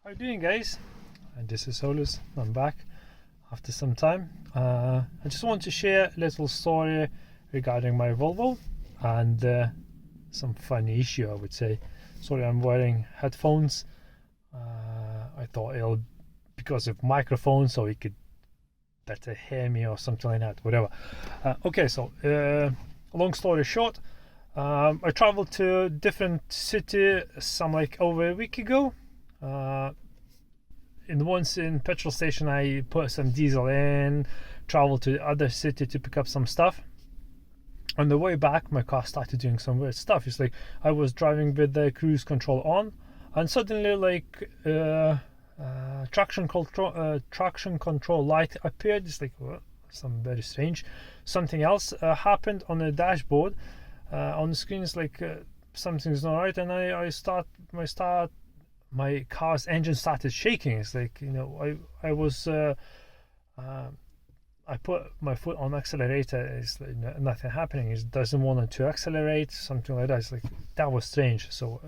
How you doing, guys? And this is Solus. I'm back after some time. I just want to share a little story regarding my Volvo and some funny issue, I would say. Sorry, I'm wearing headphones. I thought it'll because of microphone, so you could better hear me or something like that. Whatever. Okay, so long story short, I traveled to a different city some like over a week ago. Once in petrol station I put some diesel in, traveled to the other city to pick up some stuff. On the way back my car started doing some weird stuff. It's like I was driving with the cruise control on, and suddenly like traction control light appeared. It's like some very strange. Something else happened on the dashboard. On the screen it's like something's not right, and my car's engine started shaking. It's like, you know, I put my foot on accelerator. It's like nothing happening. It doesn't want to accelerate, something like that. It's like that was strange. So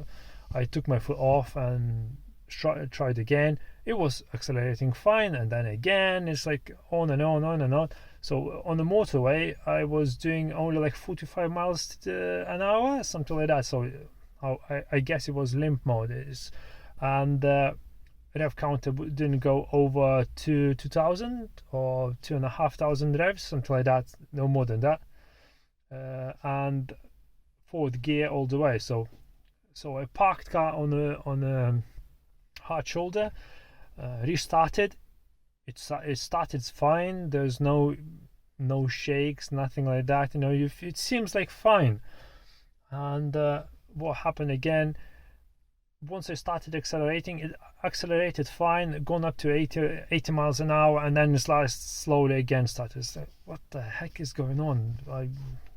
I took my foot off and tried again. It was accelerating fine, and then again it's like on and on. So on the motorway I was doing only like 45 miles an hour, something like that. So I guess it was limp mode. And rev counter didn't go over 2,000 or 2,500 revs, something like that, no more than that. And fourth gear all the way. So I parked car on a hard shoulder, restarted. It started fine. There's no shakes, nothing like that. You know, it seems like fine. And what happened again? Once I started accelerating, it accelerated fine, gone up to 80 miles an hour, and then slowly again started. Like, what the heck is going on?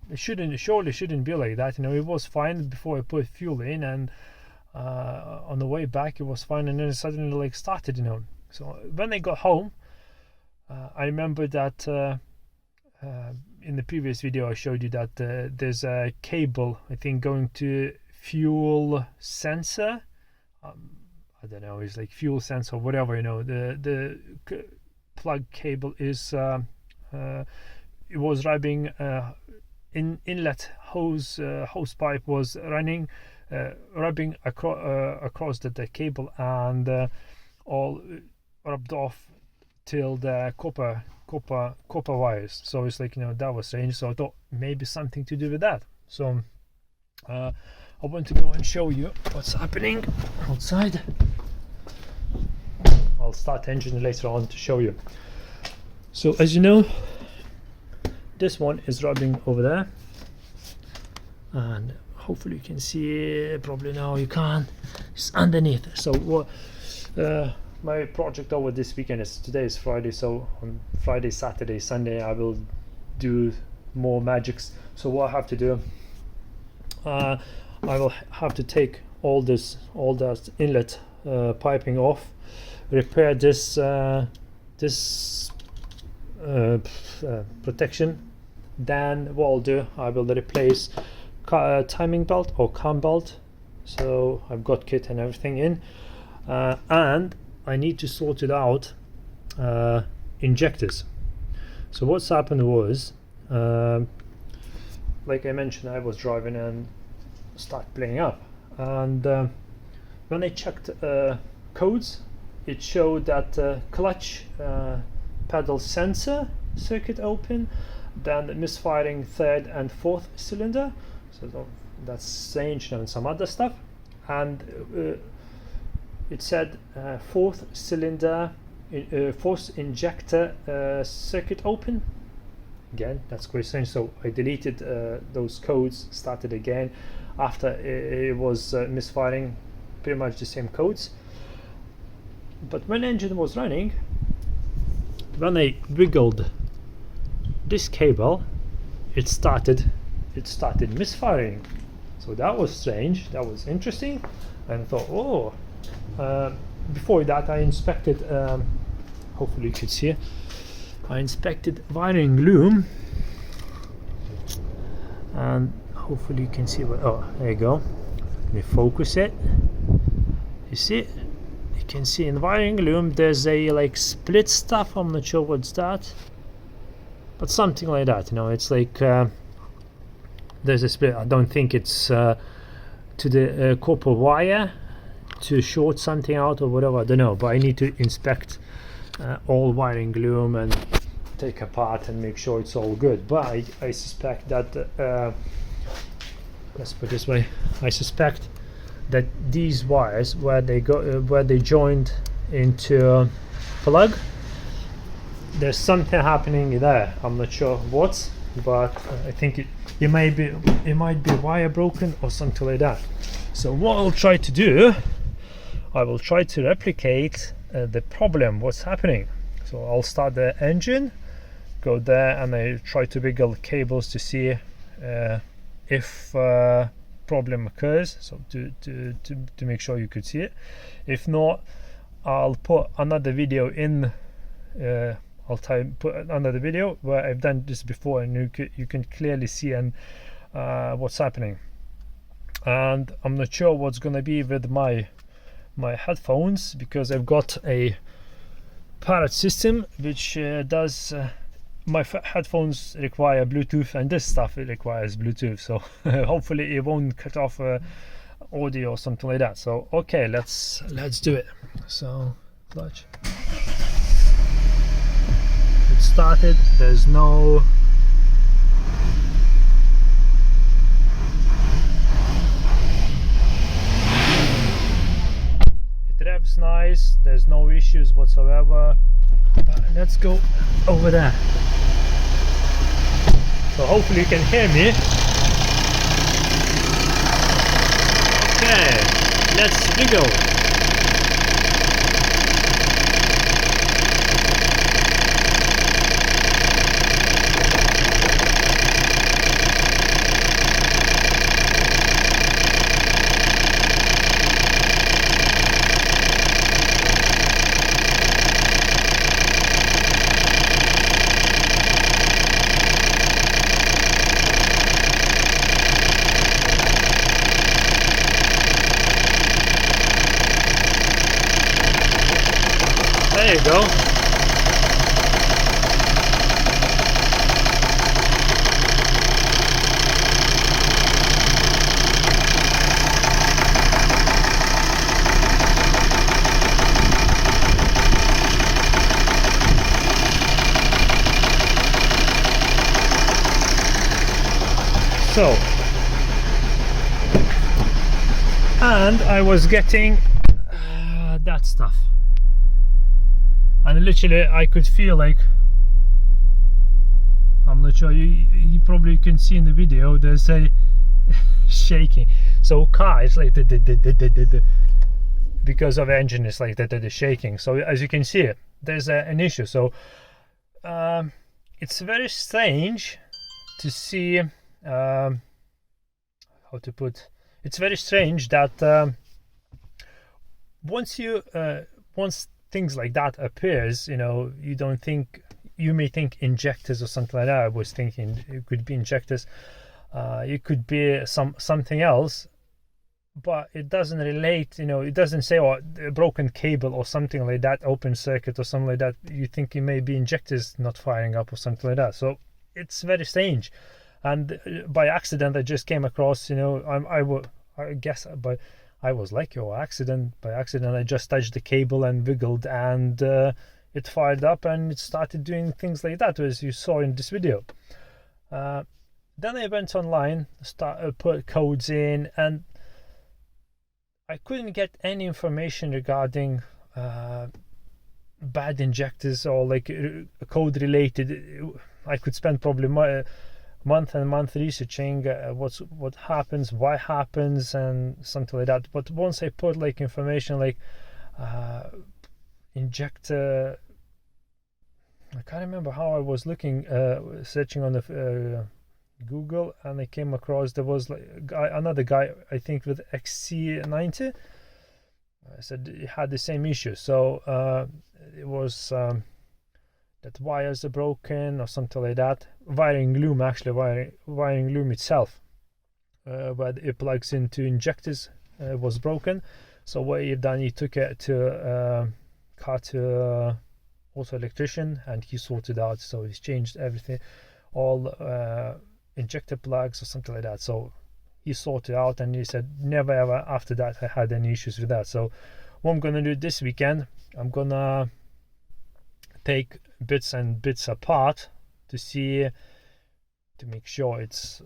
It surely shouldn't be like that. You know, it was fine before I put fuel in, and on the way back it was fine, and then it suddenly like started. You know, so when I got home, I remember that in the previous video I showed you that there's a cable, I think, going to fuel sensor. I don't know, it's like fuel sensor or whatever, you know. The plug cable is it was rubbing inlet hose pipe was rubbing across the cable, and all rubbed off till the copper wires. So it's like, you know, that was strange. So I thought maybe something to do with that. So I want to go and show you what's happening outside. I'll start engine later on to show you. So as you know, this one is rubbing over there, and hopefully you can see it. Probably now you can't. It's underneath. So what my project over this weekend is, today is Friday, so on Friday, Saturday, Sunday I will do more magics. So what I have to do, I will have to take all that inlet piping off, repair this protection. Then what I'll do, I will replace timing belt or cam belt. So I've got kit and everything in, and I need to sort it out injectors. So what's happened was, like I mentioned, I was driving and start playing up, and when I checked codes, it showed that clutch pedal sensor circuit open, then the misfiring third and fourth cylinder. So that's strange, and some other stuff. And it said fourth cylinder, fourth injector circuit open. Again, that's quite strange. So I deleted those codes, started again after it was misfiring pretty much the same codes. But when engine was running, when I wiggled this cable, it started misfiring. So that was strange, that was interesting, and I thought, oh, before that I inspected, hopefully you could see it, I inspected wiring loom, and hopefully you can see what, oh, there you go. Let me focus it. You see it? You you can see in wiring loom there's a like split stuff. I'm not sure what's that, but something like that, you know. It's like there's a split. I don't think it's to the copper wire to short something out or whatever, I don't know, but I need to inspect all wiring loom and take apart and make sure it's all good. But I suspect that let's put it this way, I suspect that these wires where they go where they joined into plug, there's something happening there. I'm not sure what, but I think it might be wire broken or something like that. So what I'll try to do, I will try to replicate the problem, what's happening. So I'll start the engine, go there, and I try to wiggle cables to see if problem occurs, so to make sure you could see it. If not, I'll put another video in. I'll put another video where I've done this before, and you can clearly see and what's happening. And I'm not sure what's gonna be with my headphones, because I've got a parrot system which does my headphones require Bluetooth, and this stuff it requires Bluetooth, so hopefully it won't cut off audio or something like that. So okay, let's do it. So clutch, it started, there's no revs nice, there's no issues whatsoever. But let's go over there. So hopefully you can hear me. Okay, let's wiggle. There you go. So, and I was getting that stuff. And literally I could feel like, I'm not sure, you probably can see in the video, there's a shaking. So car is like because of engine is like the shaking. So as you can see, there's an issue. So it's very strange to see how to put, it's very strange that once things like that appears, you know, you may think injectors or something like that. I was thinking it could be injectors, it could be something else, but it doesn't relate, you know, it doesn't say, oh, a broken cable or something like that, open circuit or something like that. You think it may be injectors not firing up or something like that. So it's very strange, and by accident I just came across, you know, I guess by I was like, by accident I just touched the cable and wiggled, and it fired up and it started doing things like that, as you saw in this video. Then I went online, put codes in, and I couldn't get any information regarding bad injectors or like code related. I could spend probably month and month researching what happens, why happens, and something like that. But once I put like information like injector, I can't remember how I was looking, searching on the Google, and I came across there was like another guy, I think with XC90. I said it had the same issue. So it was that wires are broken or something like that. Wiring loom, actually wiring loom itself, where it plugs into injectors, was broken. So what he done, he took it to car to auto electrician, and he sorted out. So he's changed everything, all injector plugs or something like that. So he sorted out, and he said never ever after that I had any issues with that. So what I'm gonna do this weekend, I'm gonna take bits and bits apart to see, to make sure it's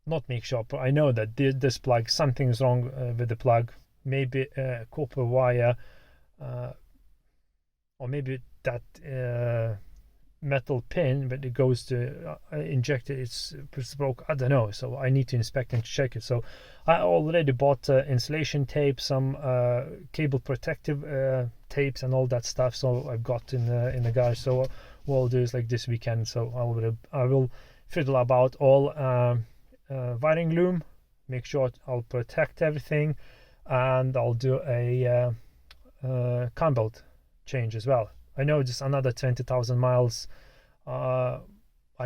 not make sure, but I know that this plug, something's wrong with the plug. Maybe copper wire, or maybe that metal pin that it goes to injector, it's broke. I don't know, so I need to inspect and check it. So I already bought insulation tape, some cable protective tapes and all that stuff, so I've got in the garage. So what I'll do is like this weekend, so I will fiddle about all wiring loom, make sure I'll protect everything, and I'll do a cam belt change as well. I know just another 20,000 miles I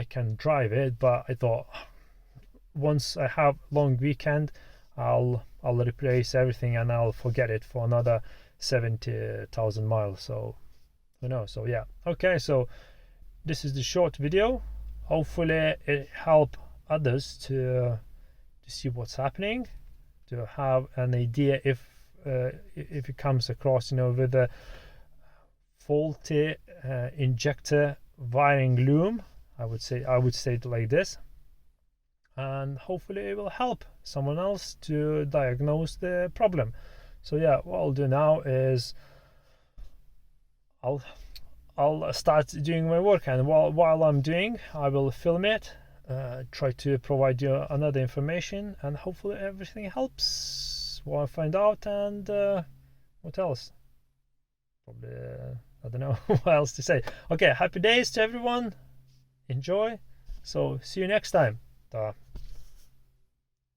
can drive it, but I thought once I have long weekend, I'll replace everything and I'll forget it for another 70,000 miles. So who knows? So yeah, okay, so this is the short video. Hopefully it help others to see what's happening, to have an idea if it comes across, you know, with a faulty injector wiring loom. I would say it like this, and hopefully it will help someone else to diagnose the problem. So yeah, what I'll do now is I'll start doing my work, and while I'm doing, I will film it, try to provide you another information, and hopefully everything helps what I find out. And what else? Probably I don't know what else to say. Okay, happy days to everyone. Enjoy. So see you next time. Ta.